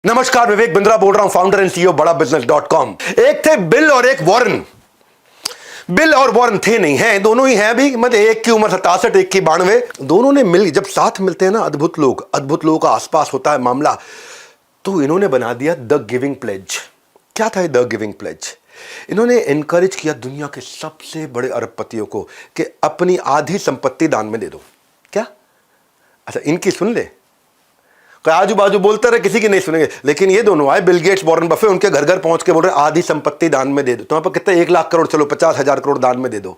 नमस्कार, विवेक बिंद्रा बोल रहा हूं, फाउंडर एंड सीईओ बड़ा बिजनेस .com। एक थे बिल और एक वॉरेन। बिल और वॉरेन थे नहीं, हैं दोनों ही हैं अभी, मतलब एक की उम्र 67, एक की 92। दोनों ने मिल, जब साथ मिलते हैं ना अद्भुत लोगों का आसपास होता है मामला। तो इन्होंने बना दिया द गिविंग प्लेज। क्या था द गिविंग प्लेज? इन्होंने एनकरेज किया दुनिया के सबसे बड़े अरबपतियों को कि अपनी आधी संपत्ति दान में दे दो। क्या? अच्छा, इनकी सुन ले, आजू बाजू बोलते रहे, किसी की नहीं सुनेंगे। लेकिन ये दोनों आए, बिल गेट्स, वॉरेन बफे, उनके घर घर पहुंच के बोल रहे आधी संपत्ति दान में दे दो। तुम्हारे पास कितने 1 लाख करोड़, चलो 50,000 करोड़ दान में दे दो।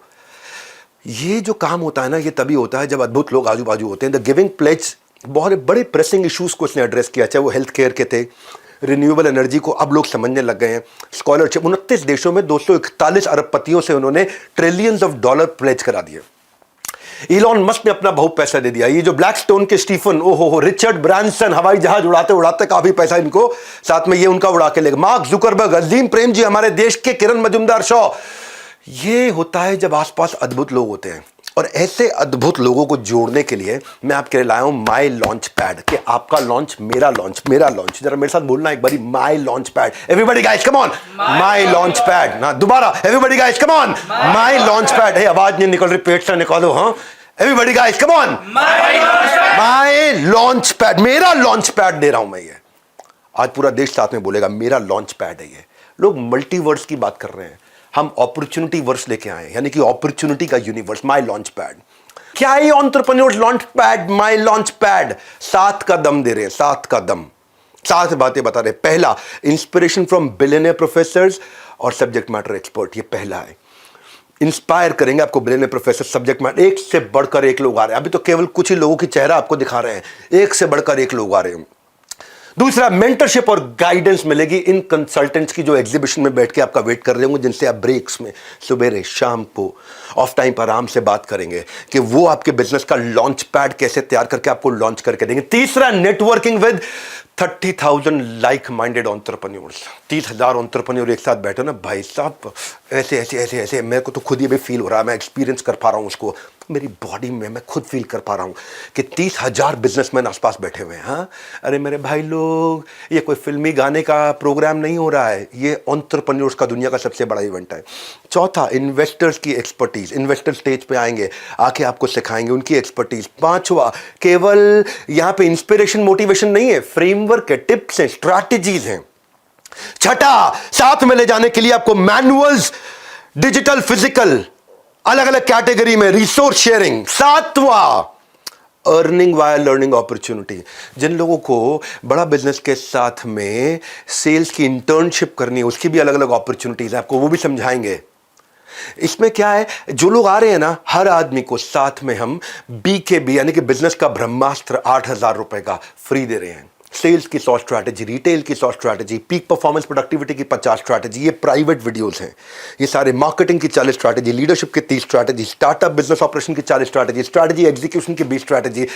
ये जो काम होता है ना, ये तभी होता है जब अद्भुत लोग आजू बाजू होते हैं। द गिविंग प्लेज बहुत बड़े प्रेसिंग इश्यूज को इसने एड्रेस किया, चाहे वो हेल्थ केयर के थे, रिन्यूएबल एनर्जी को अब लोग समझने लग गए हैं, स्कॉलरशिप। 29 देशों में 241 अरबपतियों से उन्होंने ट्रिलियंस ऑफ डॉलर प्लेज करा दिए। इलॉन मस्क ने अपना बहुत पैसा दे दिया। ये जो ब्लैकस्टोन के स्टीफन, ओहो, रिचर्ड ब्रांसन, हवाई जहाज उड़ाते उड़ाते काफी पैसा इनको साथ में ये उनका उड़ा के लेगा। मार्क जुकरबर्ग, अजीम प्रेम जी, हमारे देश के किरण मजुमदार शॉ। ये होता है जब आसपास अद्भुत लोग होते हैं। और ऐसे अद्भुत लोगों को जोड़ने के लिए मैं आपके लिए लाया हूं माई लॉन्च पैड। कि आपका लॉन्च मेरा लॉन्च, मेरा लॉन्च। जरा मेरे साथ बोलना एक बारी, my launch pad. Everybody guys come on, my launch pad. ना दोबारा, everybody guys come on, my launch pad. है आवाज नहीं निकल रही, पेट से निकालो। हाँ, everybody guys come on, my launch pad. मेरा लॉन्च पैड दे रहा हूं मैं। ये आज पूरा देश साथ में बोलेगा मेरा लॉन्च पैड है ये। लोग मल्टीवर्स की बात कर रहे हैं, हम अपॉर्चुनिटी वर्स लेके आए, यानी कि अपॉर्चुनिटी का यूनिवर्स। माई लॉन्च पैड क्या है? एंटरप्रेन्योर्स लॉन्च पैड, माई लॉन्च पैड। 7 का दम दे रहे हैं, 7 का दम, 7 बातें बता रहे हैं। पहला, इंस्पिरेशन फ्रॉम बिलियनियर प्रोफेसर्स और सब्जेक्ट मैटर एक्सपर्ट। ये पहला है, इंस्पायर करेंगे आपको बिलियनियर प्रोफेसर, सब्जेक्ट मैटर। एक से बढ़कर एक लोग आ रहे हैं। अभी तो केवल कुछ ही लोगों की चेहरा आपको दिखा रहे हैं, एक से बढ़कर एक लोग आ रहे हैं। दूसरा, मेंटरशिप और गाइडेंस मिलेगी इन कंसल्टेंट्स की, जो एग्जीबिशन में बैठ के आपका वेट कर रहे होंगे, जिनसे आप ब्रेक्स में, सवेरे शाम को, ऑफ टाइम पर आराम से बात करेंगे कि वो आपके बिजनेस का लॉन्च पैड कैसे तैयार करके आपको लॉन्च करके देंगे। तीसरा, networking with 30,000 like minded entrepreneurs. 30,000 entrepreneur एक साथ बैठे ना भाई साहब, ऐसे ऐसे ऐसे ऐसे। मेरे को तो खुद ही भी फील हो रहा है, मैं एक्सपीरियंस कर पा रहा हूं उसको मेरी बॉडी में, मैं खुद फील कर पा रहा हूं कि 30,000 बिजनेसमैन आसपास बैठे हुए हैं। हाँ, अरे मेरे भाई लोग, ये कोई फिल्मी गाने का प्रोग्राम नहीं हो रहा है, ये एंटरप्रेन्योर्स का दुनिया का सबसे बड़ा इवेंट है। चौथा, इन्वेस्टर्स की एक्सपर्टीज। इन्वेस्टर स्टेज पे आएंगे, आके आपको सिखाएंगे उनकी एक्सपर्टीज। पांचवा, केवल यहां पे इंस्पिरेशन मोटिवेशन नहीं है, फ्रेमवर्क है, टिप्स हैं, स्ट्रैटेजीज हैं। छठा, साथ में ले जाने के लिए आपको मैनुअल्स, डिजिटल फिजिकल, अलग अलग कैटेगरी में रिसोर्स शेयरिंग। सातवां, अर्निंग वाया लर्निंग अपॉर्चुनिटी। जिन लोगों को बड़ा बिजनेस के साथ में सेल्स की इंटर्नशिप करनी है, उसकी भी अलग अलग अपॉर्चुनिटीज है, आपको वो भी समझाएंगे। इसमें क्या है, जो लोग आ रहे हैं ना, हर आदमी को साथ में हम BKB यानी कि बिजनेस का ब्रह्मास्त्र 8,000 रुपए का फ्री दे रहे हैं। सेल्स की 100 स्ट्रैटेजी, रिटेल की 100 स्ट्रैटेजी, पीक परफॉर्मेंस प्रोडक्टिविटी की 50 स्ट्रैटेजी, ये प्राइवेट वीडियोस हैं। ये सारे मार्केटिंग की 40 स्ट्रैटेजी, लीडरशिप की 30 स्ट्रैटेजी, स्टार्टअप बिजनेस ऑपरेशन की 40 स्ट्रैटेजी, स्ट्रैटेजी एग्जीक्यूशन की 20 स्ट्रैटेजी।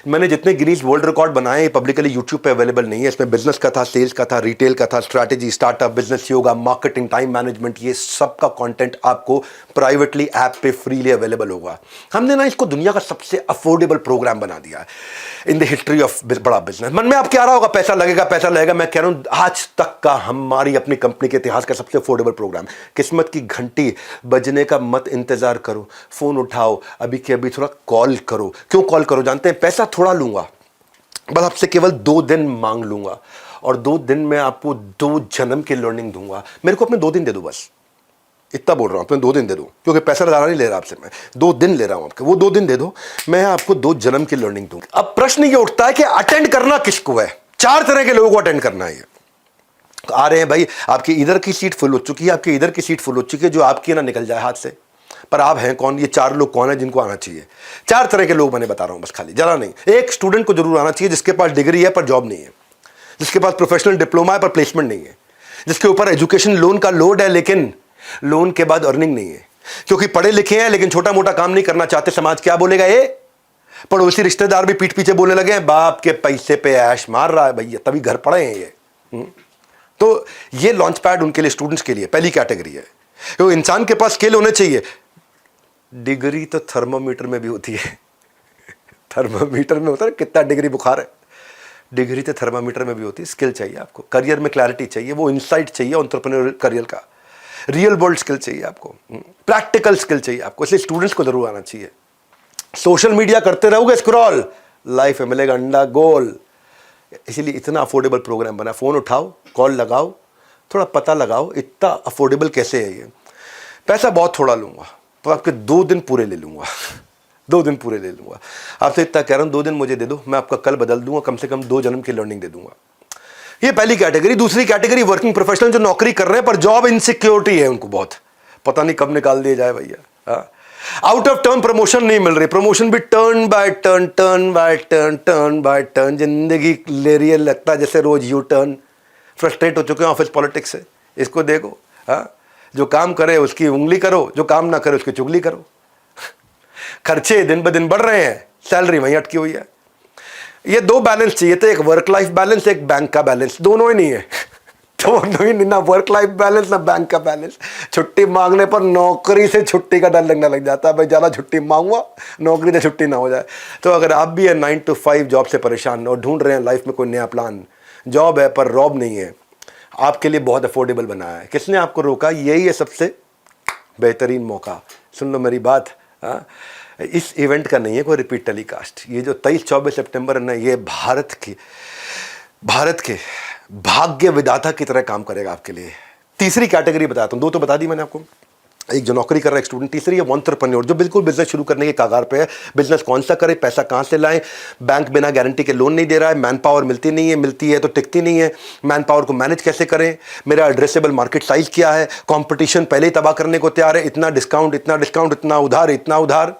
मैंने जितने गिनीज वर्ल्ड रिकॉर्ड बनाए पब्लिकली यूट्यूब पे अवेलेबल नहीं है। इसमें बिजनेस का था, सेल्स का था, रिटेल का था, strategy, startup business, yoga, marketing, time management, ये सब का कॉन्टेंट आपको प्राइवेटली ऐप पे फ्रीली अवेलेबल होगा। हमने ना इसको दुनिया का सबसे अफोर्डेबल प्रोग्राम बना दिया है इन द हिस्ट्री ऑफ बड़ा बिजनेस। मन में आप क्या रहा होगा, पैसा लगेगा पैसा लगेगा। मैं कह रहा हूं आज तक का हमारी अपनी कंपनी के इतिहास का सबसे अफोर्डेबल प्रोग्राम। किस्मत की घंटी बजने का मत इंतजार करो, फोन उठाओ, अभी के अभी थोड़ा कॉल करो। क्यों कॉल करो जानते हैं? पैसा थोड़ा लूंगा, बस आपसे केवल 2 दिन मांग लूंगा, और 2 दिन में आपको 2 जन्म की लर्निंग दूंगा। मेरे को अपने 2 दिन दे दो, बस इतना बोल रहा हूं, तुम्हें 2 दिन दे दो, क्योंकि पैसा ज़्यादा नहीं ले रहा आपसे मैं, 2 दिन ले रहा हूं आपके। वो 2 दिन दे दो, मैं आपको 2 जन्म की लर्निंग दूंगा। अब प्रश्न ये उठता है कि अटेंड करना किसको है? 4 तरह के लोगों को अटेंड करना है। आ रहे हैं भाई, आपकी इधर की सीट फुल हो चुकी है, आपकी इधर की सीट फुल हो चुकी है, जो आपकी ना निकल जाए हाथ से। पर आप हैं कौन? ये 4 लोग कौन है जिनको आना चाहिए? 4 तरह के लोग मैंने बता रहा हूं, बस खाली जरा नहीं। एक स्टूडेंट को जरूर आना चाहिए जिसके पास डिग्री है पर जॉब नहीं है, जिसके पास प्रोफेशनल डिप्लोमा है पर प्लेसमेंट नहीं है, जिसके ऊपर एजुकेशन लोन का लोड है लेकिन लोन के बाद अर्निंग नहीं है, क्योंकि पढ़े लिखे हैं लेकिन छोटा मोटा काम नहीं करना चाहते। समाज क्या बोलेगा? ये पड़ोसी रिश्तेदार भी पीठ पीछे बोलने लगे हैं, बाप के पैसे पे ऐश मार रहा है भैया, तभी घर पड़े हैं ये। तो ये लॉन्च पैड उनके लिए, स्टूडेंट्स के लिए पहली कैटेगरी है। तो इंसान के पास स्किल होने चाहिए। डिग्री तो थर्मोमीटर में भी होती है। थर्मोमीटर में होता है कितना डिग्री बुखार है, डिग्री तो थर्मामीटर में भी होती है। स्किल चाहिए आपको, करियर में क्लैरिटी चाहिए, वो इंसाइट चाहिए एंटरप्रेन्योर करियर का, रियल वर्ल्ड स्किल चाहिए आपको, प्रैक्टिकल स्किल चाहिए आपको। इसलिए स्टूडेंट्स को जरूर आना चाहिए। सोशल मीडिया करते रहोगे स्क्रॉल, लाइफ में मिलेगा अंडा गोल। इसीलिए इतना अफोर्डेबल प्रोग्राम बना। फ़ोन उठाओ, कॉल लगाओ, थोड़ा पता लगाओ इतना अफोर्डेबल कैसे है ये। पैसा बहुत थोड़ा लूँगा, तो आपके 2 दिन पूरे ले लूँगा 2 दिन पूरे ले लूँगा आपसे। इतना कह रहा हूँ, 2 दिन मुझे दे दो, मैं आपका कल बदल दूंगा, कम से कम 2 जन्म की लर्निंग दे दूंगा। ये पहली कैटेगरी। दूसरी कैटेगरी वर्किंग प्रोफेशनल जो नौकरी कर रहे हैं पर जॉब इनसिक्योरिटी है उनको, बहुत पता नहीं कब निकाल दिया जाए भैया। आउट ऑफ टर्न प्रमोशन नहीं मिल रही, प्रमोशन भी turn by turn, turn by turn, turn by turn. जिंदगी ले रही है, लगता है जैसे रोज यू टर्न। फ्रस्ट्रेट हो चुके हैं ऑफिस पॉलिटिक्स से। इसको देखो, जो काम करे उसकी उंगली करो, जो काम ना करे उसकी चुगली करो। खर्चे दिन ब दिन बढ़ रहे हैं, सैलरी वहीं अटकी हुई है। ये 2 बैलेंस चाहिए थे, एक वर्क लाइफ बैलेंस, एक बैंक का बैलेंस। दोनों ही नहीं है दोनों ही नहीं, ना वर्क लाइफ बैलेंस ना बैंक का बैलेंस। छुट्टी मांगने पर नौकरी से छुट्टी का डर लगने लग जाता है, भाई ज़्यादा छुट्टी मांगूंगा नौकरी से छुट्टी ना हो जाए। तो अगर आप भी 9 to 5 जॉब से परेशान और ढूंढ रहे हैं लाइफ में कोई नया प्लान, जॉब है पर रॉब नहीं है, आपके लिए बहुत अफोर्डेबल बनाया है। किसने आपको रोका? यही है सबसे बेहतरीन मौका। सुन लो मेरी बात, इस इवेंट का नहीं है कोई रिपीट टेलीकास्ट। ये जो 23-24 सितंबर है ना, ये भारत के भाग्य विधाता की तरह काम करेगा आपके लिए। तीसरी कैटेगरी बताता हूँ, 2 तो बता दी मैंने आपको, एक जो नौकरी कर रहा है, एक स्टूडेंट। तीसरी है एंटरप्रेन्योर, जो बिल्कुल बिजनेस शुरू करने के कगार पे है। बिजनेस कौन सा करे, पैसा कहाँ से लाएं, बैंक बिना गारंटी के लोन नहीं दे रहा है, मैन पावर मिलती नहीं है, मिलती है तो टिकती नहीं है, मैन पावर को मैनेज कैसे करें, मेरा एड्रेसेबल मार्केट साइज क्या है, कंपटीशन पहले ही तबाह करने को तैयार है, इतना डिस्काउंट, इतना डिस्काउंट, इतना उधार, इतना उधार।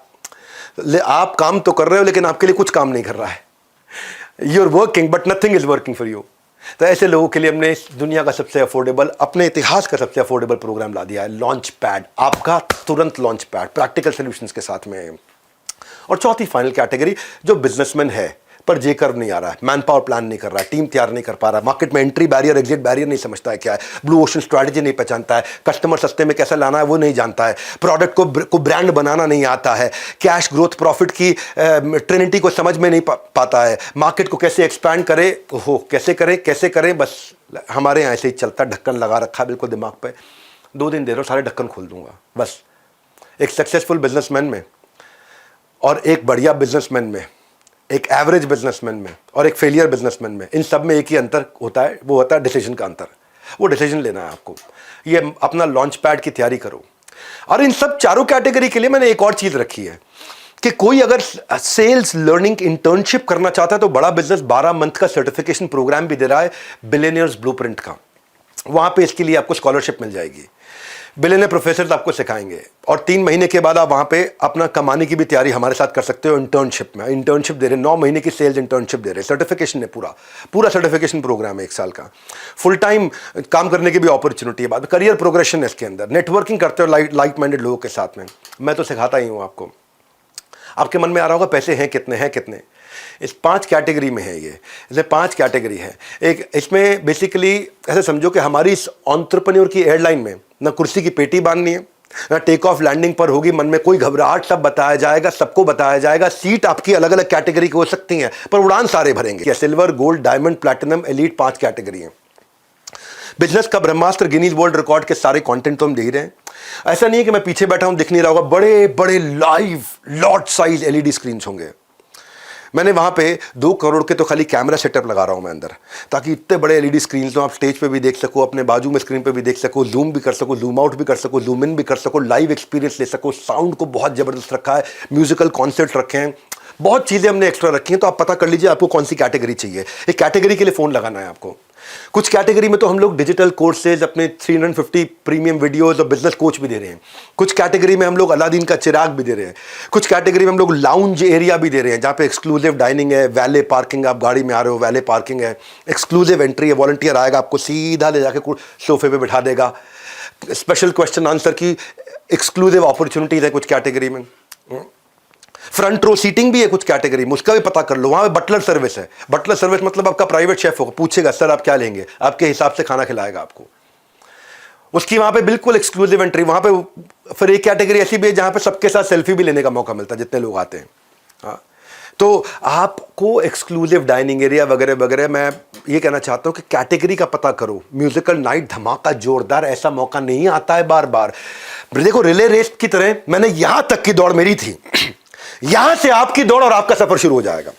आप काम तो कर रहे हो लेकिन आपके लिए कुछ काम नहीं कर रहा है। You are working but nothing is working for you. तो ऐसे लोगों के लिए हमने इस दुनिया का सबसे अफोर्डेबल, अपने इतिहास का सबसे अफोर्डेबल प्रोग्राम ला दिया है, लॉन्च पैड। आपका तुरंत लॉन्च पैड प्रैक्टिकल सॉल्यूशंस के साथ में। और चौथी फाइनल कैटेगरी, जो बिजनेसमैन है पर जे कर्व नहीं आ रहा है, मैन पावर प्लान नहीं कर रहा है, टीम तैयार नहीं कर पा रहा, मार्केट में एंट्री बैरियर एग्जिट बैरियर नहीं समझता है क्या है, ब्लू ओशन स्ट्रैटेजी नहीं पहचानता है, कस्टमर सस्ते में कैसे लाना है वो नहीं जानता है, प्रोडक्ट को ब्रांड बनाना नहीं आता है, कैश ग्रोथ प्रॉफिट की ट्रिनिटी को समझ में नहीं पाता है, मार्केट को कैसे एक्सपैंड करे, कैसे करें। बस हमारे यहाँ ऐसे ही चलता, ढक्कन लगा रखा है बिल्कुल दिमाग पे। 2 दिन दे रहा हूँ, सारे ढक्कन खोल दूंगा। बस एक सक्सेसफुल बिजनेसमैन में और एक बढ़िया बिजनेसमैन में, एक एवरेज बिजनेसमैन में और एक फेलियर बिजनेसमैन में, इन सब में एक ही अंतर होता है, वो होता है डिसीजन का अंतर। वो डिसीजन लेना है आपको। ये अपना लॉन्च पैड की तैयारी करो। और इन सब चारों कैटेगरी के लिए मैंने एक और चीज रखी है कि कोई अगर सेल्स लर्निंग इंटर्नशिप करना चाहता है तो बड़ा बिजनेस 12 मंथ का सर्टिफिकेशन प्रोग्राम भी दे रहा है, बिलियनियर्स ब्लूप्रिंट का। वहां पे इसके लिए आपको स्कॉलरशिप मिल जाएगी। बिलियनियर प्रोफेसर आपको सिखाएंगे और 3 महीने के बाद आप वहां पे अपना कमाने की भी तैयारी हमारे साथ कर सकते हो। इंटर्नशिप में इंटर्नशिप दे रहे हैं, 9 महीने की सेल्स इंटर्नशिप दे रहे हैं, सर्टिफिकेशन है, पूरा सर्टिफिकेशन प्रोग्राम है 1 साल का। फुल टाइम काम करने की भी अपॉर्चुनिटी है, बाद करियर प्रोग्रेशन है इसके अंदर। नेटवर्किंग करते हो लाइक माइंडेड लोगों के साथ में। मैं तो सिखाता ही हूँ आपको। आपके मन में आ रहा होगा पैसे हैं कितने, इस 5 कैटेगरी में है। ये इसमें 5 कैटेगरी है। एक इसमें बेसिकली ऐसे समझो कि हमारी इस एंटरप्रेन्योर की एयरलाइन में ना कुर्सी की पेटी बांधनी है, ना टेक ऑफ लैंडिंग पर होगी मन में कोई घबराहट, सब बताया जाएगा, सबको बताया जाएगा। सीट आपकी अलग अलग कैटेगरी की हो सकती हैं पर उड़ान सारे भरेंगे। Silver, gold, diamond, platinum, elite 5 category है। बिजनेस का ब्रह्मास्त्र, गिनीज वर्ल्ड रिकॉर्ड के सारे कंटेंट तो हम दे ही रहे हैं। ऐसा नहीं है कि मैं पीछे बैठा हूं दिख नहीं रहा होगा, बड़े बड़े live lot size LED screen होंगे। मैंने वहां पे 2 करोड़ के तो खाली कैमरा सेटअप लगा रहा हूं मैं अंदर, ताकि इतने बड़े एलईडी स्क्रीन तो आप स्टेज पे भी देख सको, अपने बाजू में स्क्रीन पे भी देख सको, जूम भी कर सको, जूम आउट भी कर सको, जूम इन भी कर सको, लाइव एक्सपीरियंस ले सको। साउंड को बहुत जबरदस्त रखा है, म्यूजिकल कॉन्सर्ट रखे हैं, बहुत चीजें हमने एक्स्ट्रा रखी हैं। तो आप पता कर लीजिए आपको कौन सी कैटेगरी चाहिए। एक कैटेगरी के लिए फोन लगाना है आपको। कुछ कैटेगरी में तो हम लोग डिजिटल कोर्सेज, अपने 350 प्रीमियम वीडियोस और बिजनेस कोच भी दे रहे हैं। कुछ कैटेगरी में हम लोग अलादीन का चिराग भी दे रहे हैं। कुछ कैटेगरी में हम लोग लाउंज एरिया भी दे रहे हैं, जहाँ पे एक्सक्लूसिव डाइनिंग है, वैले पार्किंग, आप गाड़ी में आ रहे हो वैले पार्किंग है, एक्सक्लूसिव एंट्री है, वॉलंटियर आएगा आपको सीधा ले जाके सोफे पे बिठा देगा। स्पेशल क्वेश्चन आंसर की एक्सक्लूसिव अपॉर्चुनिटीज है कुछ कैटेगरी में। फ्रंट रो सीटिंग भी है कुछ कैटेगरी में, उसका भी पता कर लो। वहां पे बटलर सर्विस है। बटलर सर्विस मतलब आपका प्राइवेट शेफ होगा, पूछेगा सर आप क्या लेंगे, आपके हिसाब से खाना खिलाएगा आपको। उसकी वहां पे बिल्कुल एक्सक्लूसिव एंट्री। वहां पे फिर एक कैटेगरी ऐसी भी है जहां पे सबके साथ सेल्फी भी लेने का मौका मिलता है जितने लोग आते हैं। हाँ, तो आपको एक्सक्लूसिव डाइनिंग एरिया वगैरह वगैरह, मैं ये कहना चाहता हूँ कि कैटेगरी का पता करो। म्यूजिकल नाइट धमाका जोरदार, ऐसा मौका नहीं आता है बार बार। देखो रिले रेस की तरह मैंने यहां तक की दौड़ मेरी थी, यहां से आपकी दौड़ और आपका सफर शुरू हो जाएगा।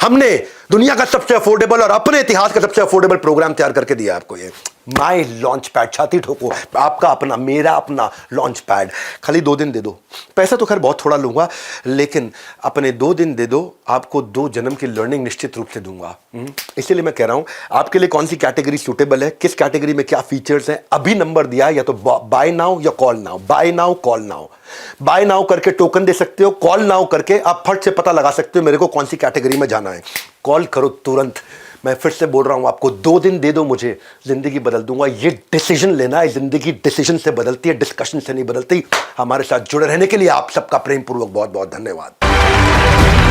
हमने दुनिया का सबसे अफोर्डेबल और अपने इतिहास का सबसे अफोर्डेबल प्रोग्राम तैयार करके दिया आपको। ये माई लॉन्च पैड, छाती ठोको, आपका अपना, मेरा अपना लॉन्च पैड। खाली 2 दिन दे दो, पैसा तो खैर बहुत थोड़ा लूंगा, लेकिन अपने 2 दिन दे दो, आपको 2 जन्म की लर्निंग निश्चित रूप से दूंगा। इसीलिए मैं कह रहा हूं आपके लिए कौन सी कैटेगरी सूटेबल है, किस कैटेगरी में क्या फीचर्स हैं, अभी नंबर दिया है, या तो बाय नाउ या call now. Buy now, call now. Buy now करके टोकन दे सकते हो, कॉल नाउ करके आप फट से पता लगा सकते हो मेरे को कौन सी कैटेगरी में जाना है। कॉल करो तुरंत। मैं फिर से बोल रहा हूं आपको, 2 दिन दे दो मुझे, जिंदगी बदल दूंगा। ये डिसीजन लेना है, जिंदगी डिसीजन से बदलती है, डिस्कशन से नहीं बदलती। हमारे साथ जुड़े रहने के लिए आप सबका प्रेम पूर्वक बहुत बहुत धन्यवाद।